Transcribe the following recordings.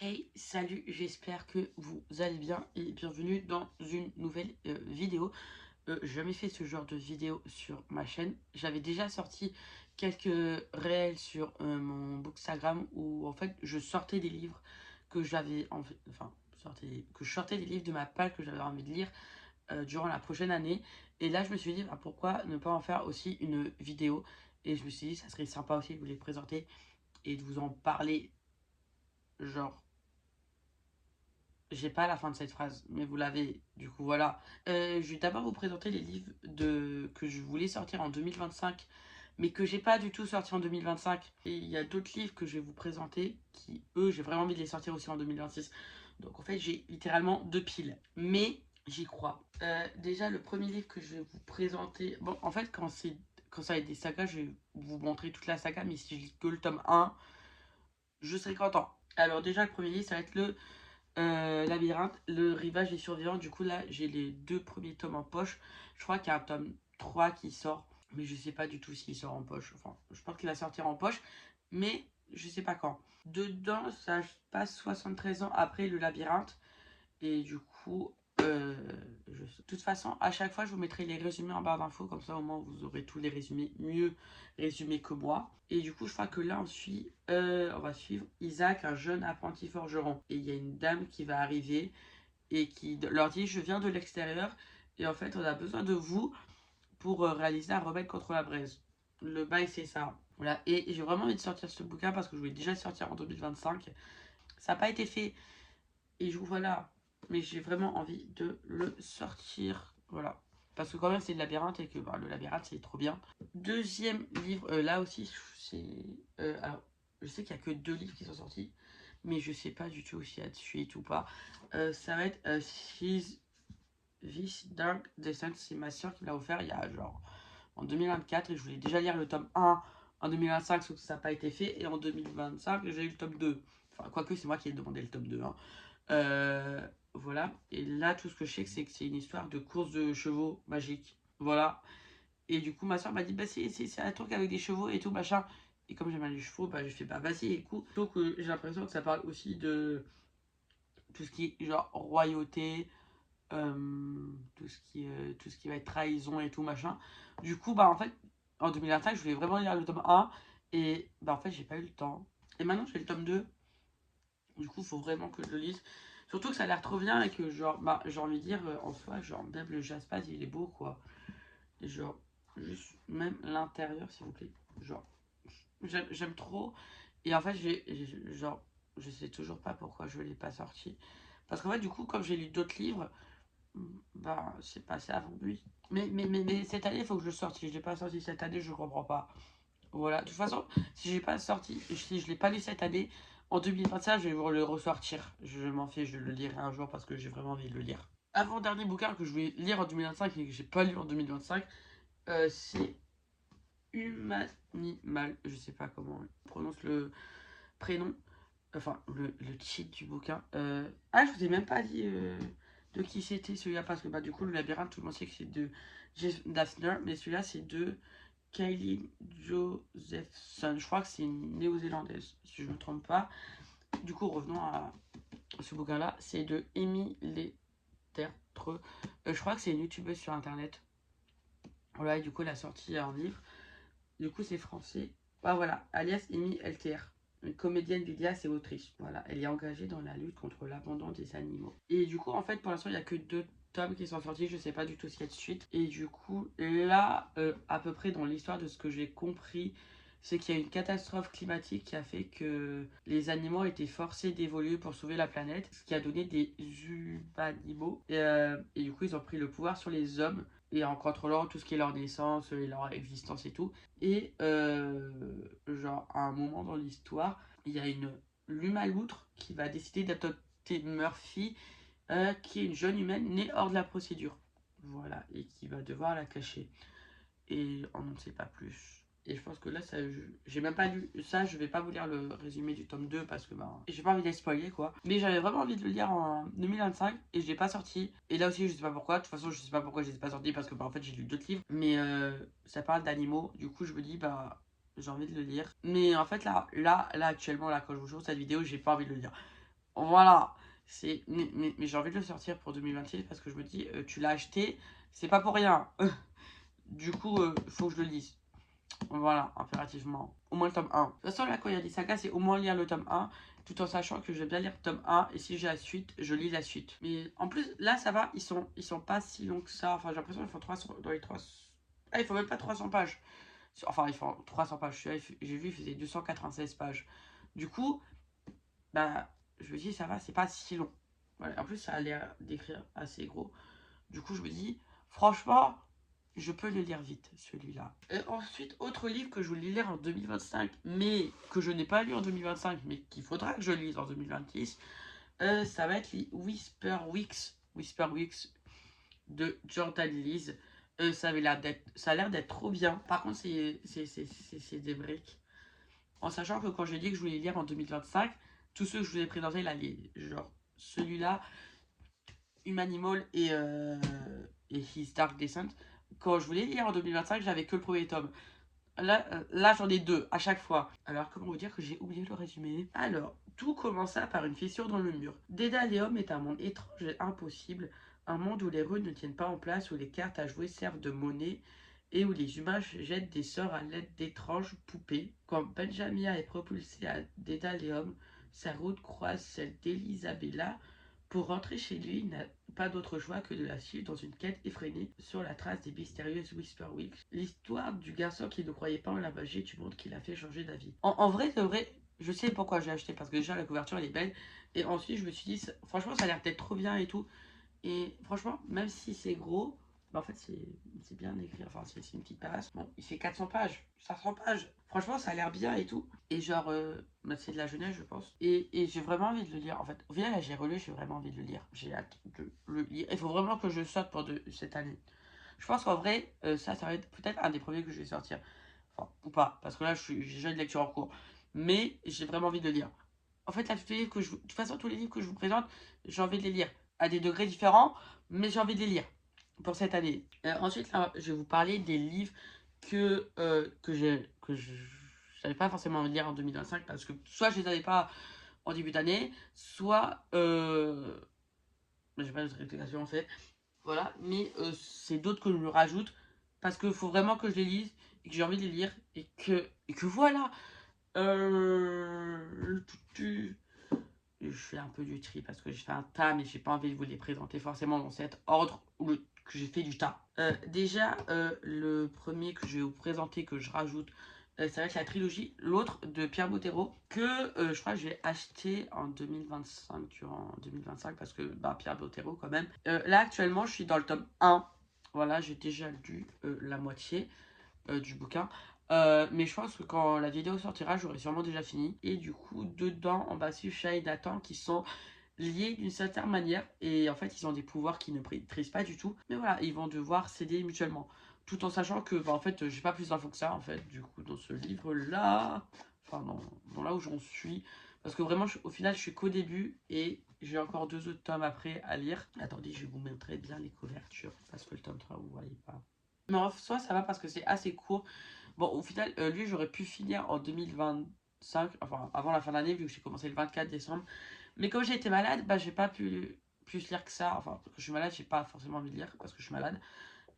Hey, salut, j'espère que vous allez bien et bienvenue dans une nouvelle vidéo. J'ai jamais fait ce genre de vidéo sur ma chaîne. J'avais déjà sorti quelques réels sur mon Bookstagram où en fait je sortais des livres que j'avais que je sortais des livres de ma palle que j'avais envie de lire durant la prochaine année. Et là je me suis dit pourquoi ne pas en faire aussi une vidéo. Et je me suis dit ça serait sympa aussi de vous les présenter et de vous en parler genre. J'ai pas la fin de cette phrase, mais vous l'avez. Du coup, voilà. Je vais d'abord vous présenter les livres que je voulais sortir en 2025, mais que j'ai pas du tout sorti en 2025. Et il y a d'autres livres que je vais vous présenter qui, eux, j'ai vraiment envie de les sortir aussi en 2026. Donc, en fait, j'ai littéralement deux piles. Mais j'y crois. Déjà, le premier livre que je vais vous présenter. Bon, en fait, quand ça va être des sagas, je vais vous montrer toute la saga, mais si je lis que le tome 1, je serai content. Alors, déjà, le premier livre, ça va être le Labyrinthe, le rivage des survivants. Du coup, là, j'ai les deux premiers tomes en poche. Je crois qu'il y a un tome 3 qui sort, mais je sais pas du tout s'il sort en poche. Enfin, je pense qu'il va sortir en poche, mais je sais pas quand. Dedans, ça passe 73 ans après le labyrinthe. Et du coup, de toute façon, à chaque fois, je vous mettrai les résumés en barre d'infos. Comme ça, au moins, vous aurez tous les résumés mieux résumés que moi. Et du coup, je crois que là, on va suivre Isaac, un jeune apprenti forgeron. Et il y a une dame qui va arriver et qui leur dit, je viens de l'extérieur. Et en fait, on a besoin de vous pour réaliser un remède contre la braise. Le bail, c'est ça. Voilà. Et j'ai vraiment envie de sortir ce bouquin parce que je voulais déjà le sortir en 2025. Ça n'a pas été fait. Et je voilà. Mais j'ai vraiment envie de le sortir. Voilà. Parce que quand même c'est le labyrinthe et que le labyrinthe c'est trop bien. Deuxième livre, là aussi c'est... alors, je sais qu'il n'y a que deux livres qui sont sortis. Mais je sais pas du tout s'il y a de suite ou pas. Ça va être This Dark Descent. C'est ma soeur qui me l'a offert il y a genre en 2024. Et je voulais déjà lire le tome 1 en 2025, sauf que ça n'a pas été fait. Et en 2025, j'ai eu le tome 2. Enfin, quoique c'est moi qui ai demandé le tome 2. Hein. Voilà. Et là, tout ce que je sais, c'est que c'est une histoire de course de chevaux magique. Voilà. Et du coup, ma soeur m'a dit, bah, c'est un truc avec des chevaux et tout, machin. Et comme j'aime bien les chevaux, bah, je fais, bah, vas-y, écoute. Donc, j'ai l'impression que ça parle aussi de tout ce qui est genre royauté, tout ce qui va être trahison et tout, machin. Du coup, bah, en fait, en 2025, je voulais vraiment lire le tome 1. Et bah, en fait, j'ai pas eu le temps. Et maintenant, j'ai le tome 2. Du coup, il faut vraiment que je le lise. Surtout que ça a l'air trop bien et que, genre, bah, j'ai envie de dire, en soi, genre, même le Jaspaz, il est beau, quoi. Et genre, juste, même l'intérieur, s'il vous plaît. Genre, j'aime trop. Et en fait, genre, je sais toujours pas pourquoi je l'ai pas sorti. Parce qu'en fait, du coup, comme j'ai lu d'autres livres, bah, c'est passé avant lui. Mais cette année, il faut que je le sorte. Si je l'ai pas sorti cette année, je comprends pas. Voilà, de toute façon, si j'ai pas sorti, si je l'ai pas lu cette année, en 2025, je vais vous le ressortir. Je m'en fiche, je le lirai un jour parce que j'ai vraiment envie de le lire. Avant-dernier bouquin que je vais lire en 2025 et que j'ai pas lu en 2025, c'est Humanimal. Je sais pas comment on prononce le prénom, enfin le titre du bouquin. Ah, je vous ai même pas dit de qui c'était celui-là parce que bah, du coup, le labyrinthe, tout le monde sait que c'est de Jeff Dafner, mais celui-là, c'est de Kylie Josephson. Je crois que c'est une néo-zélandaise, si je ne me trompe pas. Du coup, revenons à ce bouquin-là. C'est de Amy Lettertreux. Je crois que c'est une youtubeuse sur internet. Voilà, et du coup, elle a sorti un livre. Du coup, c'est français. Ah, voilà, alias Amy LTR. Une comédienne, vidéaste et autrice. Voilà, elle est engagée dans la lutte contre l'abandon des animaux. Et du coup, en fait, pour l'instant, il n'y a que deux tomes qui sont sortis. Je sais pas du tout s'il y a de suite. Et du coup, là, à peu près dans l'histoire de ce que j'ai compris, c'est qu'il y a une catastrophe climatique qui a fait que les animaux étaient forcés d'évoluer pour sauver la planète, ce qui a donné des humanimaux. Et du coup, ils ont pris le pouvoir sur les hommes et en contrôlant tout ce qui est leur naissance et leur existence et tout. Et genre, à un moment dans l'histoire, il y a une Luma Loutre qui va décider d'adopter Murphy, qui est une jeune humaine née hors de la procédure. Voilà, et qui va devoir la cacher. Et on n'en sait pas plus. Et je pense que là, j'ai même pas lu ça, je vais pas vous lire le résumé du tome 2 parce que j'ai pas envie d'être spoilé quoi. Mais j'avais vraiment envie de le lire en 2025 et je l'ai pas sorti. Et là aussi, je sais pas pourquoi. De toute façon, je sais pas pourquoi je l'ai pas sorti parce que en fait, j'ai lu d'autres livres. Mais ça parle d'animaux. Du coup, je me dis, j'ai envie de le lire. Mais en fait, là, actuellement, là, quand je vous joue cette vidéo, j'ai pas envie de le lire. Voilà. Mais j'ai envie de le sortir pour 2026 parce que je me dis, tu l'as acheté, c'est pas pour rien. Du coup, faut que je le lise. Voilà, impérativement. Au moins le tome 1. De toute façon, là, quand il y a des sagas, c'est au moins lire le tome 1, tout en sachant que je vais bien lire le tome 1, et si j'ai la suite, je lis la suite. Mais en plus, là, ça va, ils sont pas si longs que ça. Enfin, j'ai l'impression qu'ils font 300, dans les 300... Ah, ils font même pas 300 pages. Enfin, ils font 300 pages. J'ai vu, ils faisaient 296 pages. Du coup, bah, je me dis, ça va, c'est pas si long. Ouais, en plus, ça a l'air d'écrire assez gros. Du coup, je me dis, franchement, je peux le lire vite, celui-là. Et ensuite, autre livre que je voulais lire en 2025, mais que je n'ai pas lu en 2025, mais qu'il faudra que je lise en 2026, ça va être les Whisper Weeks de Jordan Lise. Ça a l'air d'être trop bien. Par contre, c'est des briques. En sachant que quand j'ai dit que je voulais lire en 2025, tous ceux que je vous ai présentés, là, genre celui-là, Humanimal et His Dark Descent, quand je voulais lire en 2025, j'avais que le premier tome. Là j'en ai deux à chaque fois. Alors, comment vous dire que j'ai oublié le résumé? Alors, tout commença par une fissure dans le mur. Dédaleum est un monde étrange et impossible. Un monde où les rues ne tiennent pas en place, où les cartes à jouer servent de monnaie et où les humains jettent des sorts à l'aide d'étranges poupées. Quand Benjamin est propulsé à Dédaleum, sa route croise celle d'Elisabella. Pour rentrer chez lui, il n'a pas d'autre choix que de la suivre dans une quête effrénée sur la trace des mystérieuses Whisper Weeks. L'histoire du garçon qui ne croyait pas en la magie du monde qui l'a fait changer d'avis. En vrai, c'est vrai, je sais pourquoi j'ai acheté, parce que déjà la couverture elle est belle. Et ensuite, je me suis dit, franchement, ça a l'air d'être trop bien et tout. Et franchement, même si c'est gros, bah en fait, c'est bien écrit. Enfin, c'est une petite passe. Bon, il fait 400 pages, 500 pages. Franchement, ça a l'air bien et tout. Et genre, bah, c'est de la jeunesse, je pense. Et j'ai vraiment envie de le lire. En fait, au final, là, j'ai relu, j'ai vraiment envie de le lire. J'ai hâte de le lire. Il faut vraiment que je sorte pour cette année. Je pense qu'en vrai, ça va être peut-être un des premiers que je vais sortir. Enfin, ou pas, parce que là, j'ai déjà une lecture en cours. Mais j'ai vraiment envie de le lire. En fait, là, de toute façon, tous les livres que je vous présente, j'ai envie de les lire à des degrés différents, mais j'ai envie de les lire pour cette année. Ensuite, là, je vais vous parler des livres que je n'avais pas forcément envie de lire en 2025 parce que soit je les avais pas en début d'année, soit j'ai pas de réplication en fait. Voilà, mais c'est d'autres que je me rajoute parce qu'il faut vraiment que je les lise et que j'ai envie de les lire et que voilà. Euh, je fais un peu du tri parce que j'ai fait un tas, mais j'ai pas envie de vous les présenter forcément dans cet ordre que j'ai fait du tas. Déjà, le premier que je vais vous présenter, que je rajoute, ça va être la trilogie, l'autre de Pierre Bottero, que je crois que je vais acheter en 2025, durant 2025, parce que bah, Pierre Bottero quand même. Là, actuellement, je suis dans le tome 1. Voilà, j'ai déjà lu la moitié du bouquin. Mais je pense que quand la vidéo sortira, j'aurai sûrement déjà fini. Et du coup, dedans, on va suivre Shah et Nathan qui sont liés d'une certaine manière. Et en fait, ils ont des pouvoirs qu'ils ne maîtrisent pas du tout. Mais voilà, ils vont devoir s'aider mutuellement. Tout en sachant que, bah, en fait, j'ai pas plus d'infos que ça, en fait, du coup, dans ce livre-là. Enfin, dans là où j'en suis. Parce que vraiment, au final, je suis qu'au début. Et j'ai encore 2 autres tomes après à lire. Attendez, je vais vous montrer bien les couvertures. Parce que le tome 3, vous voyez pas. Mais en soi, ça va parce que c'est assez court. Bon, au final, lui, j'aurais pu finir en 2025, enfin avant la fin d'année, vu que j'ai commencé le 24 décembre. Mais comme j'ai été malade, bah, j'ai pas pu plus lire que ça. Enfin, quand je suis malade, j'ai pas forcément envie de lire parce que je suis malade.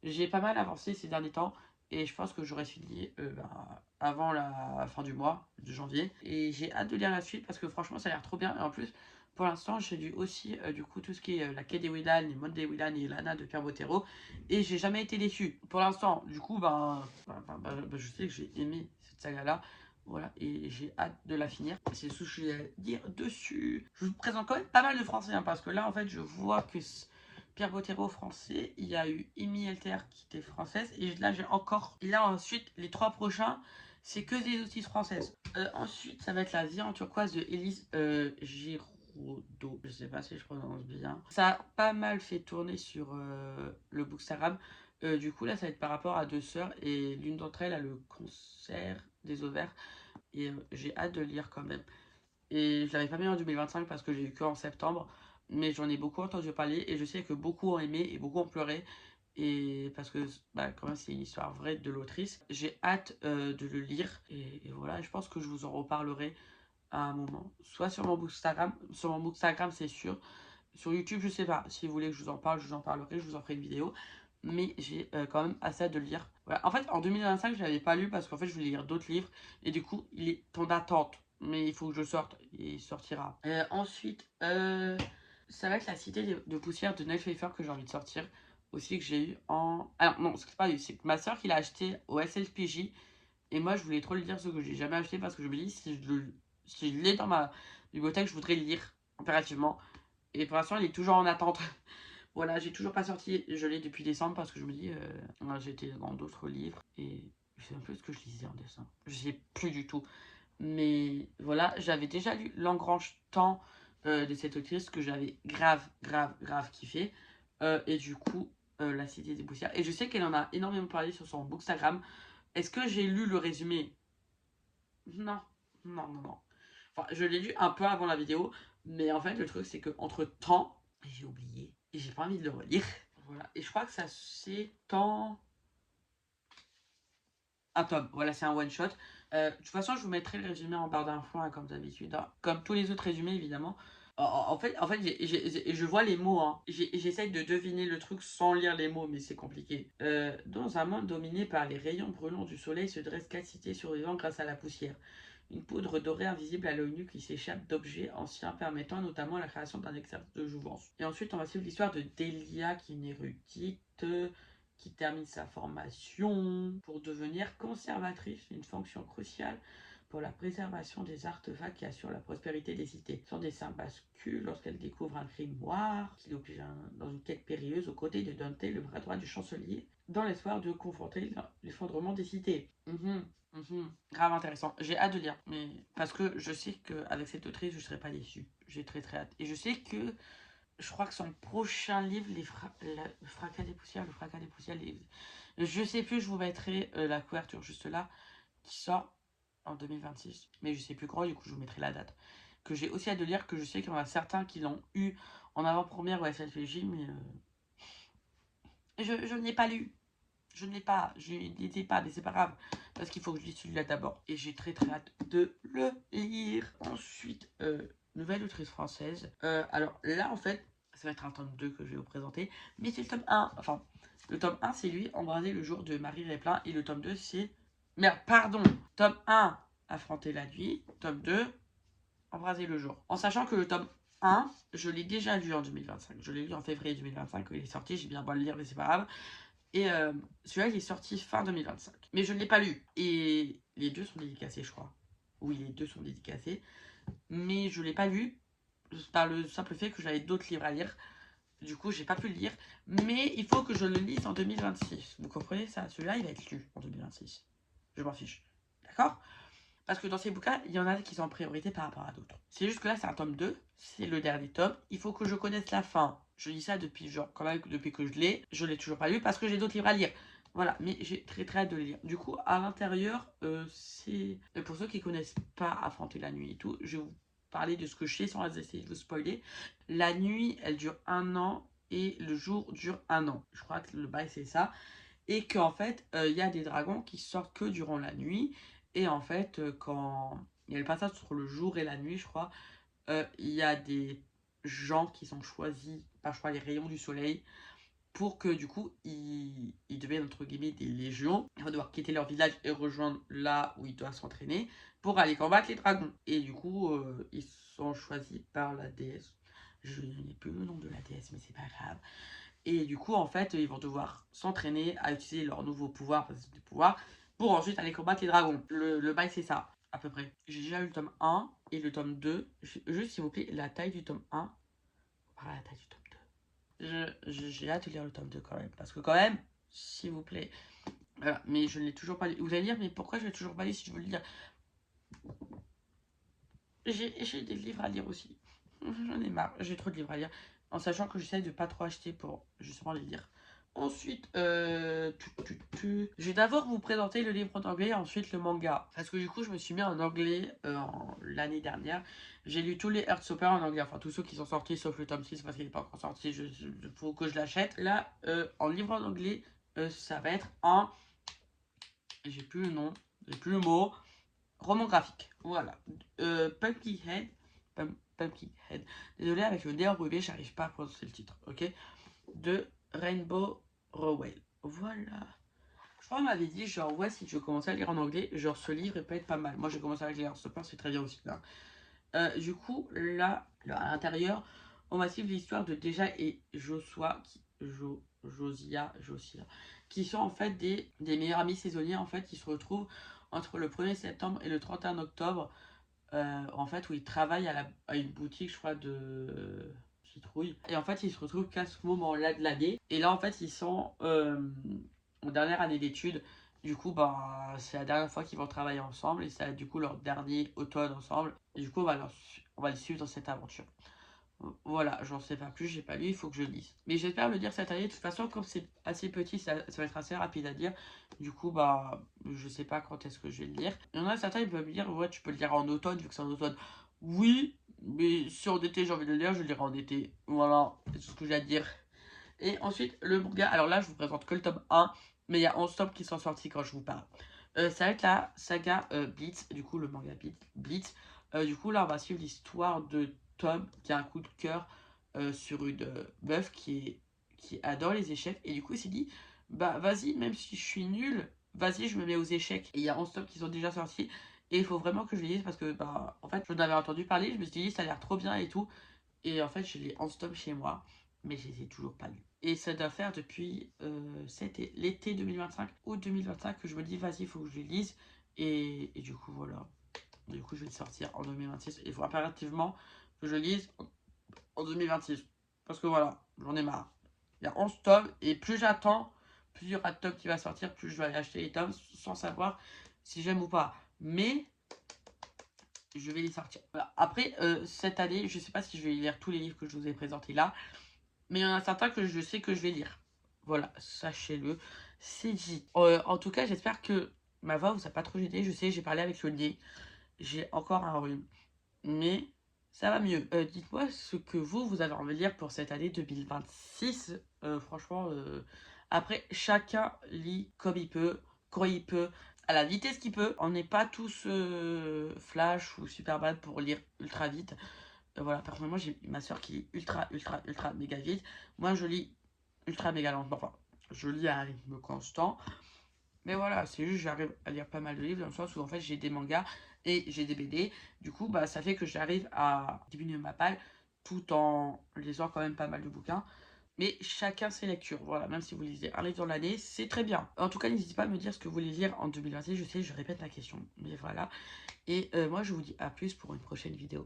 J'ai pas mal avancé ces derniers temps et je pense que j'aurais fini bah, avant la fin du mois de janvier. Et j'ai hâte de lire la suite parce que franchement, ça a l'air trop bien. Et en plus, pour l'instant, j'ai lu aussi du coup tout ce qui est la quai des Willan, les modes des Willan et Lana de Pierre Bottero. Et j'ai jamais été déçu. Pour l'instant, du coup, je sais que j'ai aimé cette saga-là. Voilà, et j'ai hâte de la finir. C'est ce que je vais dire dessus. Je vous présente quand même pas mal de français, hein, parce que là, en fait, je vois que Pierre Bottero français, il y a eu Amy Elter qui était française, et là j'ai encore. Et là ensuite, les 3 prochains, c'est que des autistes françaises. Ensuite, ça va être La vie en turquoise de Élise Giraudot. Je sais pas si je prononce bien. Ça a pas mal fait tourner sur le Bookstagram. Du coup, là, ça va être par rapport à 2 sœurs, et l'une d'entre elles a le cancer des ovaires, et j'ai hâte de le lire quand même. Et je l'avais pas mis en 2025 parce que j'ai eu que en septembre. Mais j'en ai beaucoup entendu parler et je sais que beaucoup ont aimé et beaucoup ont pleuré. Et parce que bah, quand même c'est une histoire vraie de l'autrice. J'ai hâte de le lire. Et voilà, je pense que je vous en reparlerai à un moment. Soit sur mon Bookstagram. Sur mon Bookstagram, c'est sûr. Sur YouTube, je sais pas. Si vous voulez que je vous en parle, je vous en parlerai. Je vous en ferai une vidéo. Mais j'ai quand même assez de lire. Voilà. En fait, en 2025, je l'avais pas lu parce qu'en fait, je voulais lire d'autres livres. Et du coup, il est en attente. Mais il faut que je sorte. Et il sortira. Ensuite, ça va être La Cité de Poussière de Neil Pfeiffer que j'ai envie de sortir. Aussi que j'ai eu en... Alors non, c'est pas eu. C'est ma soeur qui l'a acheté au SLPJ. Et moi, je voulais trop le lire, ce que j'ai jamais acheté parce que je me dis, si je l'ai dans ma bibliothèque, je voudrais le lire impérativement. Et pour l'instant, il est toujours en attente. Voilà, j'ai toujours pas sorti. Je l'ai depuis décembre parce que je me dis, j'étais dans d'autres livres et je sais un peu ce que je lisais en décembre. Je sais plus du tout. Mais voilà, j'avais déjà lu L'Engrange Temps de cette autrice que j'avais grave kiffé. Et du coup, La Cité des Poussières. Et je sais qu'elle en a énormément parlé sur son Bookstagram. Est-ce que j'ai lu le résumé? Non, non. Enfin, je l'ai lu un peu avant la vidéo, mais en fait, le truc, c'est que entre temps, j'ai oublié et j'ai pas envie de le relire. Voilà, et je crois que ça s'étend un tome. Voilà, c'est un one shot. De toute façon, je vous mettrai le résumé en barre d'infos, hein, comme d'habitude, hein. Comme tous les autres résumés, évidemment. En fait je vois les mots. Hein. J'essaye de deviner le truc sans lire les mots, mais c'est compliqué. Dans un monde dominé par les rayons brûlants du soleil se dressent 4 cités survivantes grâce à la poussière. Une poudre dorée invisible à l'œil nu qui s'échappe d'objets anciens, permettant notamment la création d'un exercice de jouvence. Et ensuite, on va suivre l'histoire de Delia, qui est une érudite qui termine sa formation pour devenir conservatrice, une fonction cruciale pour la préservation des artefacts qui assurent la prospérité des cités. Son destin bascule lorsqu'elle découvre un grimoire qui l'oblige dans une quête périlleuse aux côtés de Dante, le bras droit du chancelier, dans l'espoir de confronter l'effondrement des cités. Grave intéressant. J'ai hâte de lire, mais parce que je sais qu'avec cette autrice, je ne serai pas déçue. J'ai très hâte. Et je sais que je crois que son prochain livre, le fracas des poussières, je sais plus, je vous mettrai la couverture juste là, qui sort en 2026. Mais je sais plus quand, du coup je vous mettrai la date. Que j'ai aussi hâte de lire, que je sais qu'il y en a certains qui l'ont eu en avant-première au SLPJ, mais je ne l'ai pas lu. Je ne l'ai pas, je ne l'étais pas, mais c'est pas grave. Parce qu'il faut que je lise celui-là d'abord. Et j'ai très hâte de le lire. Ensuite, nouvelle autrice française. Alors là, en fait, ça va être un tome 2 que je vais vous présenter. Mais c'est le tome 1. Enfin, le tome 1, c'est lui, Embraser le jour de Marie Réplin. Et le tome 2, c'est... Merde, pardon. Tome 1, Affronter la nuit. Tome 2, Embraser le jour. En sachant que le tome 1, je l'ai déjà lu en 2025. Je l'ai lu en février 2025 quand il est sorti. J'ai bien beau le lire, mais c'est pas grave. Et celui-là, il est sorti fin 2025. Mais je ne l'ai pas lu. Et les deux sont dédicacés, je crois. Oui, les deux sont dédicacés. Mais je ne l'ai pas lu par le simple fait que j'avais d'autres livres à lire. Du coup, j'ai pas pu le lire. Mais il faut que je le lise en 2026. Vous comprenez ça? Celui-là, il va être lu en 2026. Je m'en fiche. D'accord? Parce que dans ces bouquins, il y en a qui sont en priorité par rapport à d'autres. C'est juste que là, c'est un tome 2. C'est le dernier tome. Il faut que je connaisse la fin. Je dis ça depuis, genre, quand même, depuis que je l'ai. Je l'ai toujours pas lu parce que j'ai d'autres livres à lire. Voilà, mais j'ai très hâte de le lire. Du coup, à l'intérieur, c'est... Pour ceux qui connaissent pas Affronter la nuit et tout, je vais vous parler de ce que je sais sans essayer de vous spoiler. La nuit, elle dure 1 an et le jour dure 1 an. Je crois que le bail, c'est ça. Et qu'en fait, il y a des dragons qui sortent que durant la nuit. Et en fait, quand il y a le passage entre le jour et la nuit, je crois, il y a des gens qui sont choisis par, je crois, les rayons du soleil pour que du coup, ils deviennent entre guillemets des légions. Ils vont devoir quitter leur village et rejoindre là où ils doivent s'entraîner pour aller combattre les dragons. Et du coup, ils sont choisis par la déesse. Je n'ai plus le nom de la déesse, mais c'est pas grave. Et du coup, en fait, ils vont devoir s'entraîner à utiliser leurs nouveaux pouvoirs, parce que c'est des pouvoirs, pour ensuite aller combattre les dragons. Le bail, c'est ça, à peu près. J'ai déjà eu le tome 1 et le tome 2. Juste, s'il vous plaît, la taille du tome 1. Voilà, la taille du tome 2. J'ai hâte de lire le tome 2 quand même. Parce que quand même, s'il vous plaît. Voilà, mais je ne l'ai toujours pas lu. Vous allez dire, mais pourquoi je ne l'ai toujours pas lu si je veux le lire? J'ai des livres à lire aussi. J'en ai marre, j'ai trop de livres à lire. En sachant que j'essaie de pas trop acheter pour justement les lire. Ensuite, je vais d'abord vous présenter le livre en anglais et ensuite le manga. Parce que du coup, je me suis mis en anglais l'année dernière. J'ai lu tous les Heartstopper en anglais. Enfin, tous ceux qui sont sortis sauf le tome 6 parce qu'il n'est pas encore sorti. Il faut que je l'achète. Là, en livre en anglais, ça va être un... J'ai plus le nom, j'ai plus le mot. roman graphique, voilà. Pumpkinhead, Pumpkinhead, désolé avec le nez enrhumé, j'arrive pas à prononcer le titre, ok, de Rainbow Rowell, voilà. Je crois qu'on m'avait dit, genre, ouais, si tu veux commencer à lire en anglais, genre, ce livre, il peut être pas mal. Moi, j'ai commencé à lire en stopper, c'est très bien aussi, là. Du coup, là, à l'intérieur, on va suivre l'histoire de Deja et Joshua, Josia, qui sont en fait des meilleurs amis saisonniers, en fait, qui se retrouvent entre le 1er septembre et le 31 octobre, en fait, où ils travaillent à une boutique, je crois, de citrouille. Et en fait, ils se retrouvent qu'à ce moment-là de l'année. Et là, en fait, ils sont en dernière année d'études. Du coup, bah, c'est la dernière fois qu'ils vont travailler ensemble. Et c'est du coup leur dernier automne ensemble. Et du coup, on va les suivre dans cette aventure. Voilà, j'en sais pas plus, j'ai pas lu, il faut que je lise. Mais j'espère le lire cette année. De toute façon, comme c'est assez petit, ça va être assez rapide à lire. Du coup, bah, je sais pas quand est-ce que je vais le lire. Il y en a certains, ils peuvent me dire, ouais, tu peux le lire en automne, vu que c'est en automne. Oui, mais si en été j'ai envie de le lire, je le lirai en été. Voilà, c'est tout ce que j'ai à dire. Et ensuite, le manga. Alors là, je vous présente que le tome 1, mais il y a 11 tomes qui sont sortis quand je vous parle. Ça va être la saga Blitz, du coup, le manga Blitz. Du coup, là, on va suivre l'histoire de Tom qui a un coup de cœur sur une meuf qui adore les échecs. Et du coup, il s'est dit, bah vas-y, même si je suis nul, vas-y, je me mets aux échecs. Et il y a 11 tomes qui sont déjà sortis. Et il faut vraiment que je les lise parce que, bah, en fait, j'en avais entendu parler. Je me suis dit, ça a l'air trop bien et tout. Et en fait, j'ai les 11 tomes chez moi, mais je les ai toujours pas lus. Et ça doit faire depuis l'été 2025 ou 2025 que je me dis, vas-y, il faut que je les lise. Et du coup, voilà. Du coup, je vais le sortir en 2026. Il faut impérativement que je lise en 2026. Parce que voilà, j'en ai marre. Il y a 11 tomes, et plus j'attends, plus il y aura de tomes qui va sortir, plus je vais aller acheter les tomes sans savoir si j'aime ou pas. Mais je vais les sortir. Voilà. Après, cette année, je sais pas si je vais lire tous les livres que je vous ai présentés là, mais il y en a certains que je sais que je vais lire. Voilà, sachez-le, c'est dit. En tout cas, j'espère que ma voix vous a pas trop gêné. Je sais, j'ai parlé avec le nez, j'ai encore un rhume, mais ça va mieux. Dites-moi ce que vous avez envie de lire pour cette année 2026. Franchement, après, chacun lit comme il peut, quand il peut, à la vitesse qu'il peut. On n'est pas tous Flash ou Superman pour lire ultra vite. Voilà, personnellement, j'ai ma soeur qui lit ultra méga vite. Moi, je lis ultra méga lentement. Enfin, je lis à un rythme constant. Mais voilà, c'est juste j'arrive à lire pas mal de livres dans le sens où en fait j'ai des mangas et j'ai des BD. Du coup, bah ça fait que j'arrive à diminuer ma palle tout en lisant quand même pas mal de bouquins. Mais chacun ses lectures, voilà, même si vous lisez un livre dans l'année, c'est très bien. En tout cas, n'hésitez pas à me dire ce que vous voulez lire en 2026, je sais, je répète la question, mais voilà. Et moi, je vous dis à plus pour une prochaine vidéo.